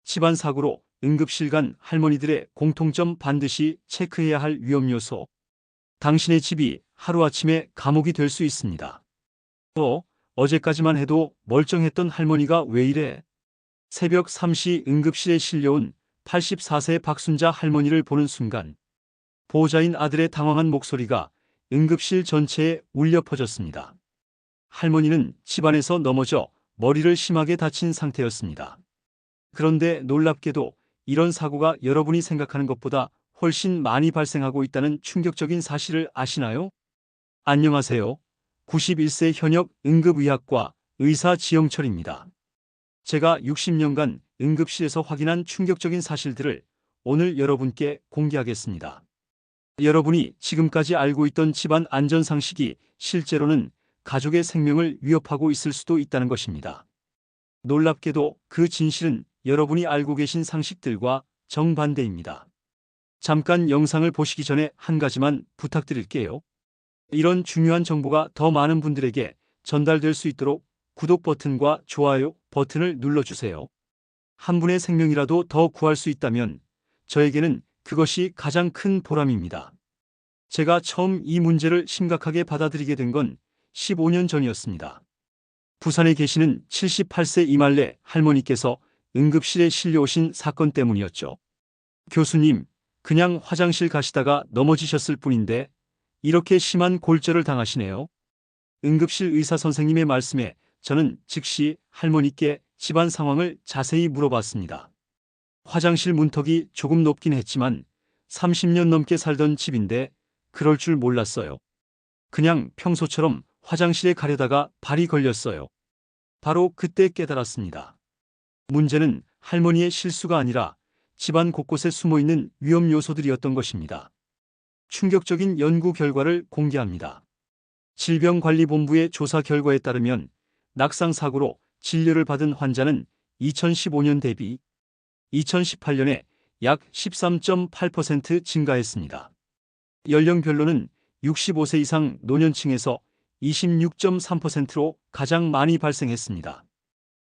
집안 사고로 응급실 간 할머니들의 공통점 반드시 체크해야 할 위험 요소. 당신의 집이 하루아침에 감옥이 될 수 있습니다. 어제까지만 해도 멀쩡했던 할머니가 왜 이래? 새벽 3시 응급실에 실려온 84세 박순자 할머니를 보는 순간 보호자인 아들의 당황한 목소리가 응급실 전체에 울려 퍼졌습니다. 할머니는 집안에서 넘어져 머리를 심하게 다친 상태였습니다. 그런데 놀랍게도 이런 사고가 여러분이 생각하는 것보다 훨씬 많이 발생하고 있다는 충격적인 사실을 아시나요? 안녕하세요. 91세 현역 응급의학과 의사 지영철입니다. 제가 60년간 응급실에서 확인한 충격적인 사실들을 오늘 여러분께 공개하겠습니다. 여러분이 지금까지 알고 있던 집안 안전 상식이 실제로는 가족의 생명을 위협하고 있을 수도 있다는 것입니다. 놀랍게도 그 진실은 여러분이 알고 계신 상식들과 정반대입니다. 잠깐 영상을 보시기 전에 한 가지만 부탁드릴게요. 이런 중요한 정보가 더 많은 분들에게 전달될 수 있도록 구독 버튼과 좋아요 버튼을 눌러주세요. 한 분의 생명이라도 더 구할 수 있다면 저에게는 그것이 가장 큰 보람입니다. 제가 처음 이 문제를 심각하게 받아들이게 된 건 15년 전이었습니다. 부산에 계시는 78세 이말래 할머니께서 응급실에 실려오신 사건 때문이었죠. 교수님, 그냥 화장실 가시다가 넘어지셨을 뿐인데 이렇게 심한 골절을 당하시네요. 응급실 의사 선생님의 말씀에 저는 즉시 할머니께 집안 상황을 자세히 물어봤습니다. 화장실 문턱이 조금 높긴 했지만 30년 넘게 살던 집인데 그럴 줄 몰랐어요. 그냥 평소처럼 화장실에 가려다가 발이 걸렸어요. 바로 그때 깨달았습니다. 문제는 할머니의 실수가 아니라 집안 곳곳에 숨어있는 위험 요소들이었던 것입니다. 충격적인 연구 결과를 공개합니다. 질병관리본부의 조사 결과에 따르면 낙상 사고로 진료를 받은 환자는 2015년 대비 2018년에 약 13.8% 증가했습니다. 연령별로는 65세 이상 노년층에서 26.3%로 가장 많이 발생했습니다.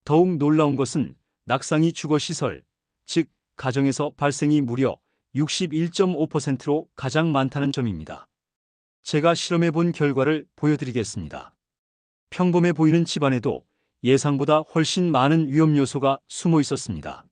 더욱 놀라운 것은 낙상이 주거시설, 즉 가정에서 발생이 무려 61.5%로 가장 많다는 점입니다. 제가 실험해 본 결과를 보여드리겠습니다. 평범해 보이는 집안에도 예상보다 훨씬 많은 위험 요소가 숨어 있었습니다.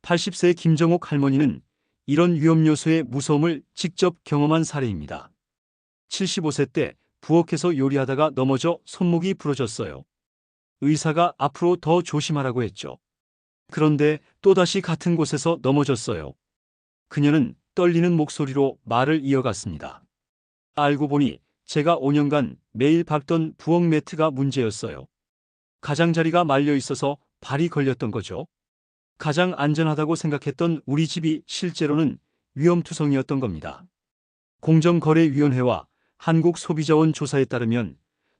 80세 김정옥 할머니는 이런 위험 요소의 무서움을 직접 경험한 사례입니다. 75세 때 부엌에서 요리하다가 넘어져 손목이 부러졌어요. 의사가 앞으로 더 조심하라고 했죠. 그런데 또다시 같은 곳에서 넘어졌어요. 그녀는 떨리는 목소리로 말을 이어갔습니다. 알고 보니 제가 5년간 매일 밟던 부엌 매트가 문제였어요. 가장자리가 말려 있어서 발이 걸렸던 거죠. 가장 안전하다고 생각했던 우리 집이 실제로는 위험투성이었던 겁니다. 공정거래위원회와 한국소비자원 조사에 따르면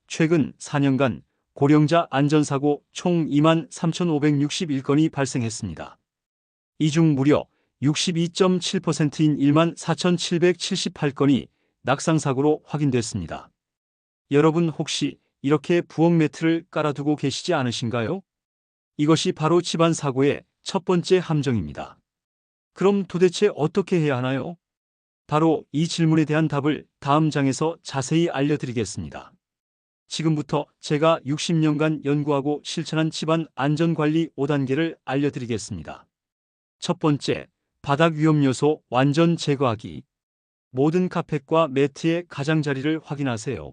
최근 4년간 고령자 안전사고 총 23,561건이 발생했습니다. 이 중 무려 62.7%인 14,778건이 낙상사고로 확인됐습니다. 여러분 혹시 이렇게 부엌 매트를 깔아두고 계시지 않으신가요? 이것이 바로 집안 사고의 첫 번째 함정입니다. 그럼 도대체 어떻게 해야 하나요? 바로 이 질문에 대한 답을 다음 장에서 자세히 알려드리겠습니다. 지금부터 제가 60년간 연구하고 실천한 집안 안전관리 5단계를 알려드리겠습니다. 첫 번째, 바닥 위험 요소 완전 제거하기. 모든 카펫과 매트의 가장자리를 확인하세요.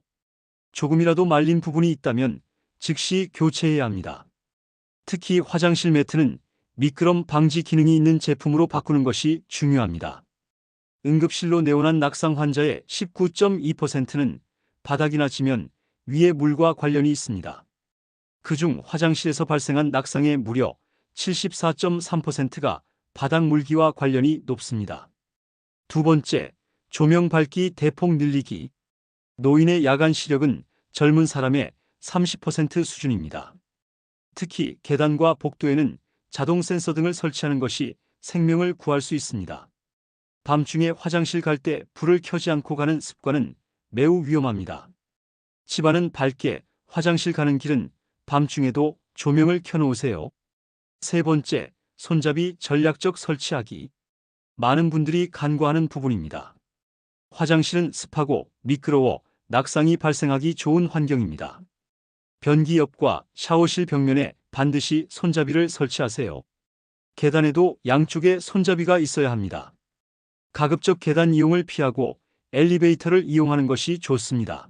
조금이라도 말린 부분이 있다면 즉시 교체해야 합니다. 특히 화장실 매트는 미끄럼 방지 기능이 있는 제품으로 바꾸는 것이 중요합니다. 응급실로 내원한 낙상 환자의 19.2%는 바닥이나 지면 위에 물과 관련이 있습니다. 그중 화장실에서 발생한 낙상의 무려 74.3%가 바닥 물기와 관련이 높습니다. 두 번째, 조명 밝기 대폭 늘리기. 노인의 야간 시력은 젊은 사람의 30% 수준입니다. 특히 계단과 복도에는 자동 센서 등을 설치하는 것이 생명을 구할 수 있습니다. 밤중에 화장실 갈 때 불을 켜지 않고 가는 습관은 매우 위험합니다. 집안은 밝게, 화장실 가는 길은 밤중에도 조명을 켜놓으세요. 세 번째, 손잡이 전략적 설치하기. 많은 분들이 간과하는 부분입니다. 화장실은 습하고 미끄러워 낙상이 발생하기 좋은 환경입니다. 변기 옆과 샤워실 벽면에 반드시 손잡이를 설치하세요. 계단에도 양쪽에 손잡이가 있어야 합니다. 가급적 계단 이용을 피하고 엘리베이터를 이용하는 것이 좋습니다.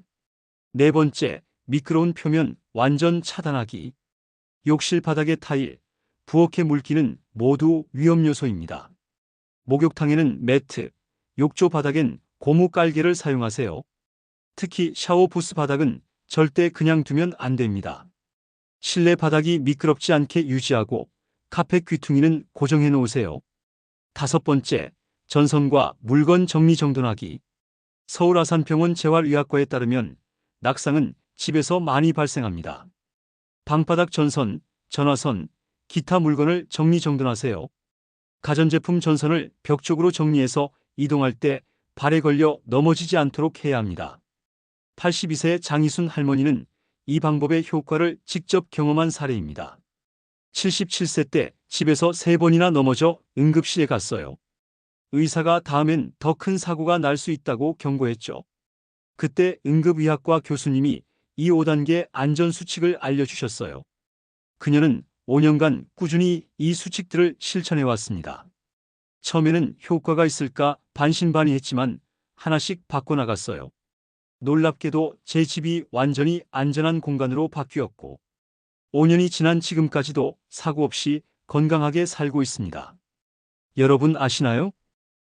네 번째, 미끄러운 표면 완전 차단하기. 욕실 바닥의 타일, 부엌의 물기는 모두 위험 요소입니다. 목욕탕에는 매트, 욕조 바닥엔 고무 깔개를 사용하세요. 특히 샤워 부스 바닥은 절대 그냥 두면 안 됩니다. 실내 바닥이 미끄럽지 않게 유지하고 카펫 귀퉁이는 고정해 놓으세요. 다섯 번째, 전선과 물건 정리정돈하기. 서울 아산병원 재활의학과에 따르면 낙상은 집에서 많이 발생합니다. 방바닥 전선, 전화선, 기타 물건을 정리정돈하세요. 가전제품 전선을 벽 쪽으로 정리해서 이동할 때 발에 걸려 넘어지지 않도록 해야 합니다. 82세 장희순 할머니는 이 방법의 효과를 직접 경험한 사례입니다. 77세 때 집에서 3번이나 넘어져 응급실에 갔어요. 의사가 다음엔 더 큰 사고가 날 수 있다고 경고했죠. 그때 응급의학과 교수님이 이 5단계 안전수칙을 알려주셨어요. 그녀는 5년간 꾸준히 이 수칙들을 실천해 왔습니다. 처음에는 효과가 있을까 반신반의했지만 하나씩 바꿔나갔어요. 놀랍게도 제 집이 완전히 안전한 공간으로 바뀌었고 5년이 지난 지금까지도 사고 없이 건강하게 살고 있습니다. 여러분 아시나요?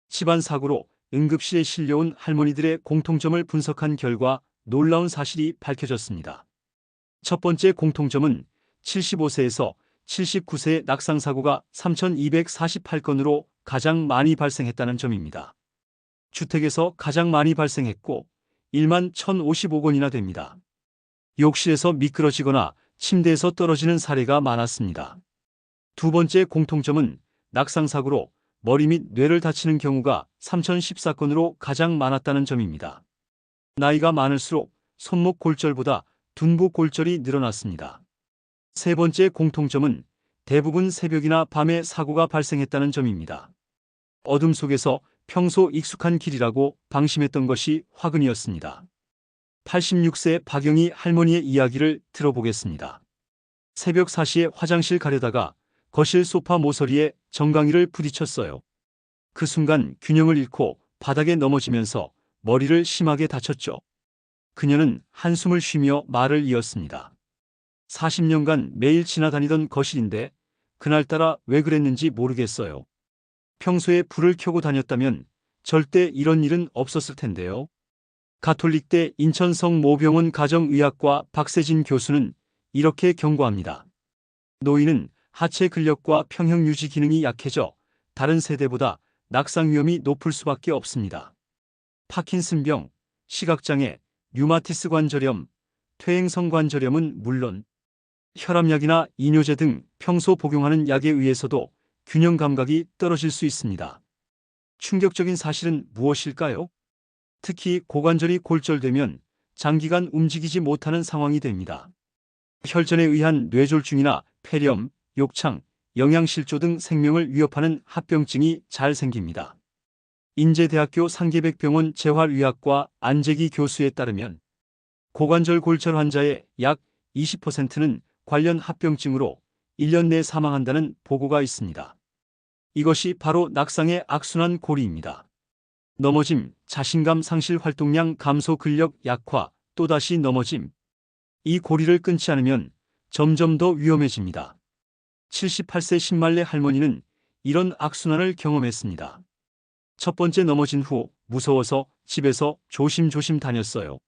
집안 사고로 응급실에 실려온 할머니들의 공통점을 분석한 결과 놀라운 사실이 밝혀졌습니다. 첫 번째 공통점은 75세에서 79세의 낙상사고가 3,248건으로 가장 많이 발생했다는 점입니다. 주택에서 가장 많이 발생했고 1만 1,055건이나 됩니다. 욕실에서 미끄러지거나 침대에서 떨어지는 사례가 많았습니다. 두 번째 공통점은 낙상사고로 머리 및 뇌를 다치는 경우가 3,014건으로 가장 많았다는 점입니다. 나이가 많을수록 손목 골절보다 둔부 골절이 늘어났습니다. 세 번째 공통점은 대부분 새벽이나 밤에 사고가 발생했다는 점입니다. 어둠 속에서 평소 익숙한 길이라고 방심했던 것이 화근이었습니다. 86세 박영희 할머니의 이야기를 들어보겠습니다. 새벽 4시에 화장실 가려다가 거실 소파 모서리에 정강이를 부딪혔어요. 그 순간 균형을 잃고 바닥에 넘어지면서 머리를 심하게 다쳤죠. 그녀는 한숨을 쉬며 말을 이었습니다. 40년간 매일 지나다니던 거실인데 그날따라 왜 그랬는지 모르겠어요. 평소에 불을 켜고 다녔다면 절대 이런 일은 없었을 텐데요. 가톨릭대 인천성 모병원 가정의학과 박세진 교수는 이렇게 경고합니다. 노인은 하체 근력과 평형 유지 기능이 약해져 다른 세대보다 낙상 위험이 높을 수밖에 없습니다. 파킨슨병, 시각장애, 류마티스 관절염, 퇴행성 관절염은 물론 혈압약이나 이뇨제 등 평소 복용하는 약에 의해서도 균형 감각이 떨어질 수 있습니다. 충격적인 사실은 무엇일까요? 특히 고관절이 골절되면 장기간 움직이지 못하는 상황이 됩니다. 혈전에 의한 뇌졸중이나 폐렴, 욕창, 영양실조 등 생명을 위협하는 합병증이 잘 생깁니다. 인제대학교 상계백병원 재활의학과 안재기 교수에 따르면 고관절 골절 환자의 약 20%는 관련 합병증으로 1년 내에 사망한다는 보고가 있습니다. 이것이 바로 낙상의 악순환 고리입니다. 넘어짐, 자신감 상실, 활동량 감소, 근력 약화, 또다시 넘어짐. 이 고리를 끊지 않으면 점점 더 위험해집니다. 78세 신말레 할머니는 이런 악순환을 경험했습니다. 첫 번째 넘어진 후 무서워서 집에서 조심조심 다녔어요.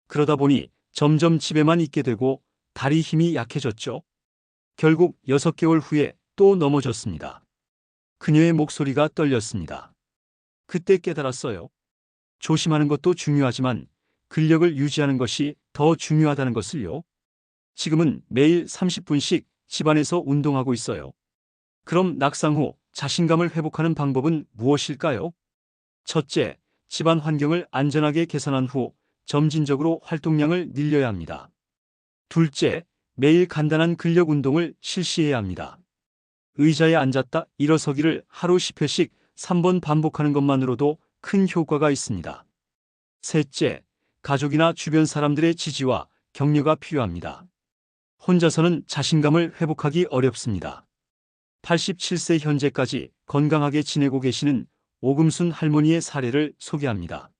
그러다 보니 점점 집에만 있게 되고 다리 힘이 약해졌죠. 결국 6개월 후에 또 넘어졌습니다. 그녀의 목소리가 떨렸습니다. 그때 깨달았어요. 조심하는 것도 중요하지만 근력을 유지하는 것이 더 중요하다는 것을요. 지금은 매일 30분씩 집안에서 운동하고 있어요. 그럼 낙상 후 자신감을 회복하는 방법은 무엇일까요? 첫째, 집안 환경을 안전하게 개선한 후 점진적으로 활동량을 늘려야 합니다. 둘째, 매일 간단한 근력 운동을 실시해야 합니다. 의자에 앉았다 일어서기를 하루 10회씩 3번 반복하는 것만으로도 큰 효과가 있습니다. 셋째, 가족이나 주변 사람들의 지지와 격려가 필요합니다. 혼자서는 자신감을 회복하기 어렵습니다. 87세 현재까지 건강하게 지내고 계시는 오금순 할머니의 사례를 소개합니다.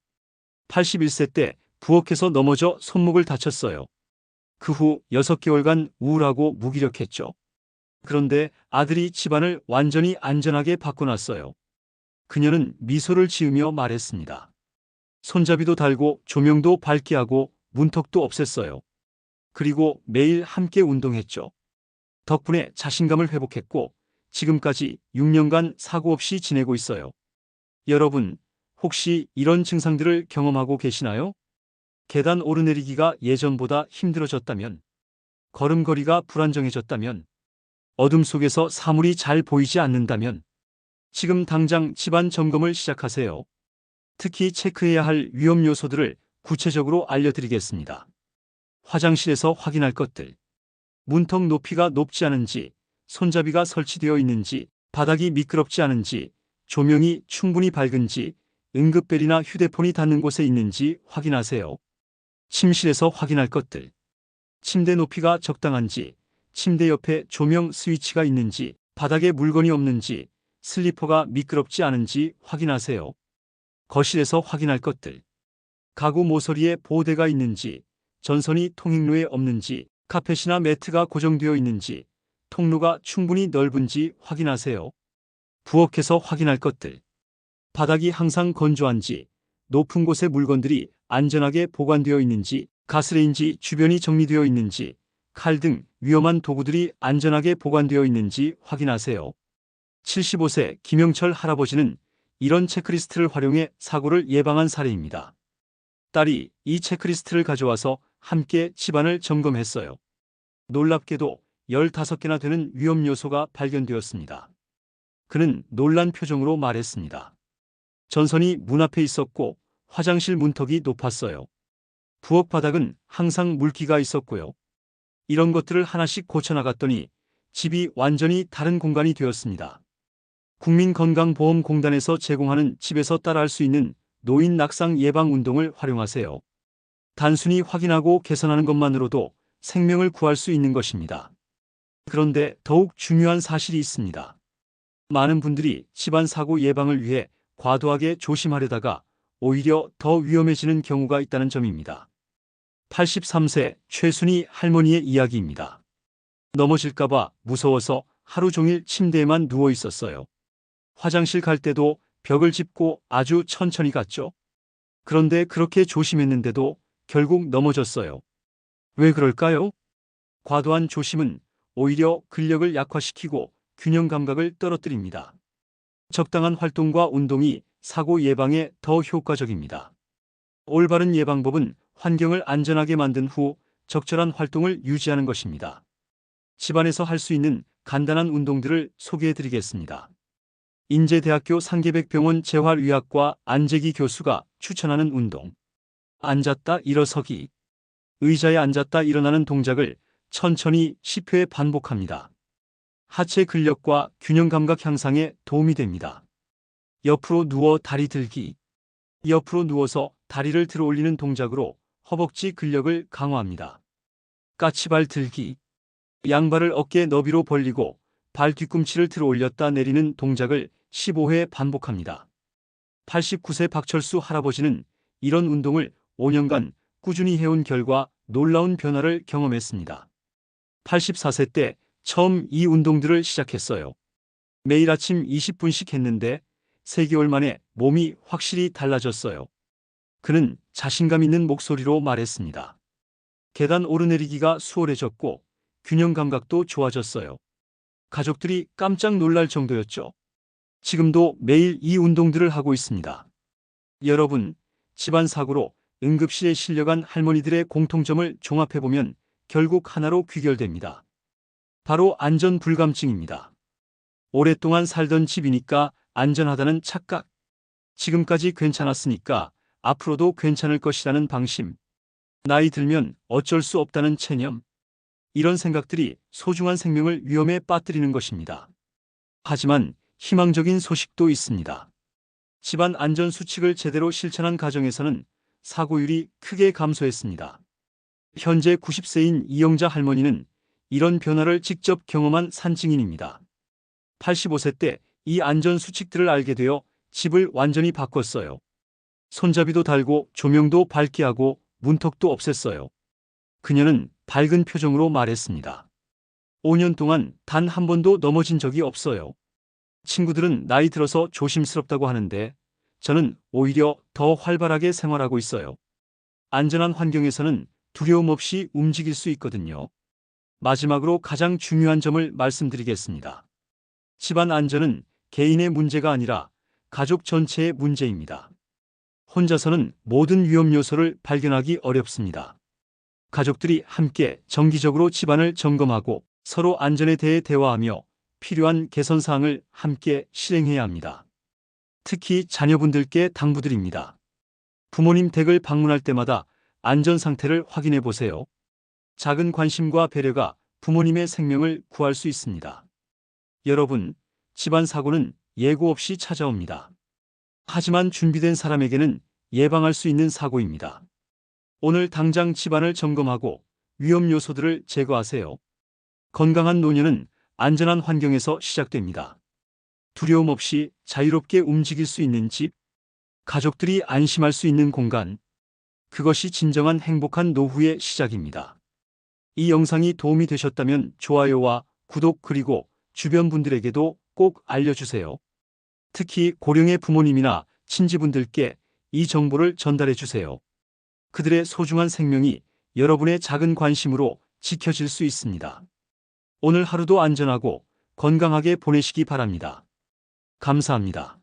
81세 때 부엌에서 넘어져 손목을 다쳤어요. 그 후 6개월간 우울하고 무기력했죠. 그런데 아들이 집안을 완전히 안전하게 바꿔놨어요. 그녀는 미소를 지으며 말했습니다. 손잡이도 달고 조명도 밝게 하고 문턱도 없앴어요. 그리고 매일 함께 운동했죠. 덕분에 자신감을 회복했고 지금까지 6년간 사고 없이 지내고 있어요. 여러분, 혹시 이런 증상들을 경험하고 계시나요? 계단 오르내리기가 예전보다 힘들어졌다면, 걸음걸이가 불안정해졌다면, 어둠 속에서 사물이 잘 보이지 않는다면, 지금 당장 집안 점검을 시작하세요. 특히 체크해야 할 위험 요소들을 구체적으로 알려드리겠습니다. 화장실에서 확인할 것들. 문턱 높이가 높지 않은지, 손잡이가 설치되어 있는지, 바닥이 미끄럽지 않은지, 조명이 충분히 밝은지, 응급벨이나 휴대폰이 닿는 곳에 있는지 확인하세요. 침실에서 확인할 것들. 침대 높이가 적당한지, 침대 옆에 조명 스위치가 있는지, 바닥에 물건이 없는지, 슬리퍼가 미끄럽지 않은지 확인하세요. 거실에서 확인할 것들. 가구 모서리에 보호대가 있는지, 전선이 통행로에 없는지, 카펫이나 매트가 고정되어 있는지, 통로가 충분히 넓은지 확인하세요. 부엌에서 확인할 것들. 바닥이 항상 건조한지, 높은 곳에 물건들이 안전하게 보관되어 있는지, 가스레인지 주변이 정리되어 있는지, 칼 등 위험한 도구들이 안전하게 보관되어 있는지 확인하세요. 75세 김영철 할아버지는 이런 체크리스트를 활용해 사고를 예방한 사례입니다. 딸이 이 체크리스트를 가져와서 함께 집안을 점검했어요. 놀랍게도 15개나 되는 위험 요소가 발견되었습니다. 그는 놀란 표정으로 말했습니다. 전선이 문 앞에 있었고 화장실 문턱이 높았어요. 부엌 바닥은 항상 물기가 있었고요. 이런 것들을 하나씩 고쳐나갔더니 집이 완전히 다른 공간이 되었습니다. 국민건강보험공단에서 제공하는 집에서 따라할 수 있는 노인 낙상 예방 운동을 활용하세요. 단순히 확인하고 개선하는 것만으로도 생명을 구할 수 있는 것입니다. 그런데 더욱 중요한 사실이 있습니다. 많은 분들이 집안 사고 예방을 위해 과도하게 조심하려다가 오히려 더 위험해지는 경우가 있다는 점입니다. 83세 최순희 할머니의 이야기입니다. 넘어질까봐 무서워서 하루 종일 침대에만 누워 있었어요. 화장실 갈 때도 벽을 짚고 아주 천천히 갔죠. 그런데 그렇게 조심했는데도 결국 넘어졌어요. 왜 그럴까요? 과도한 조심은 오히려 근력을 약화시키고 균형 감각을 떨어뜨립니다. 적당한 활동과 운동이 사고 예방에 더 효과적입니다. 올바른 예방법은 환경을 안전하게 만든 후 적절한 활동을 유지하는 것입니다. 집안에서 할 수 있는 간단한 운동들을 소개해 드리겠습니다. 인제대학교 상계백병원 재활의학과 안재기 교수가 추천하는 운동. 앉았다 일어서기. 의자에 앉았다 일어나는 동작을 천천히 10회 반복합니다. 하체 근력과 균형 감각 향상에 도움이 됩니다. 옆으로 누워 다리 들기. 옆으로 누워서 다리를 들어 올리는 동작으로 허벅지 근력을 강화합니다. 까치발 들기. 양발을 어깨 너비로 벌리고 발 뒤꿈치를 들어 올렸다 내리는 동작을 15회 반복합니다. 89세 박철수 할아버지는 이런 운동을 5년간 꾸준히 해온 결과 놀라운 변화를 경험했습니다. 84세 때 처음 이 운동들을 시작했어요. 매일 아침 20분씩 했는데 3개월 만에 몸이 확실히 달라졌어요. 그는 자신감 있는 목소리로 말했습니다. 계단 오르내리기가 수월해졌고 균형 감각도 좋아졌어요. 가족들이 깜짝 놀랄 정도였죠. 지금도 매일 이 운동들을 하고 있습니다. 여러분, 집안 사고로 응급실에 실려간 할머니들의 공통점을 종합해보면 결국 하나로 귀결됩니다. 바로 안전불감증입니다. 오랫동안 살던 집이니까 안전하다는 착각. 지금까지 괜찮았으니까 앞으로도 괜찮을 것이라는 방심. 나이 들면 어쩔 수 없다는 체념. 이런 생각들이 소중한 생명을 위험에 빠뜨리는 것입니다. 하지만 희망적인 소식도 있습니다. 집안 안전 수칙을 제대로 실천한 가정에서는 사고율이 크게 감소했습니다. 현재 90세인 이영자 할머니는 이런 변화를 직접 경험한 산증인입니다. 85세 때 이 안전 수칙들을 알게 되어 집을 완전히 바꿨어요. 손잡이도 달고 조명도 밝게 하고 문턱도 없앴어요. 그녀는 밝은 표정으로 말했습니다. 5년 동안 단 한 번도 넘어진 적이 없어요. 친구들은 나이 들어서 조심스럽다고 하는데 저는 오히려 더 활발하게 생활하고 있어요. 안전한 환경에서는 두려움 없이 움직일 수 있거든요. 마지막으로 가장 중요한 점을 말씀드리겠습니다. 집안 안전은 개인의 문제가 아니라 가족 전체의 문제입니다. 혼자서는 모든 위험 요소를 발견하기 어렵습니다. 가족들이 함께 정기적으로 집안을 점검하고 서로 안전에 대해 대화하며 필요한 개선 사항을 함께 실행해야 합니다. 특히 자녀분들께 당부드립니다. 부모님 댁을 방문할 때마다 안전 상태를 확인해 보세요. 작은 관심과 배려가 부모님의 생명을 구할 수 있습니다. 여러분, 집안 사고는 예고 없이 찾아옵니다. 하지만 준비된 사람에게는 예방할 수 있는 사고입니다. 오늘 당장 집안을 점검하고 위험 요소들을 제거하세요. 건강한 노년은 안전한 환경에서 시작됩니다. 두려움 없이 자유롭게 움직일 수 있는 집, 가족들이 안심할 수 있는 공간, 그것이 진정한 행복한 노후의 시작입니다. 이 영상이 도움이 되셨다면 좋아요와 구독 그리고 주변 분들에게도 꼭 알려주세요. 특히 고령의 부모님이나 친지분들께 이 정보를 전달해 주세요. 그들의 소중한 생명이 여러분의 작은 관심으로 지켜질 수 있습니다. 오늘 하루도 안전하고 건강하게 보내시기 바랍니다. 감사합니다.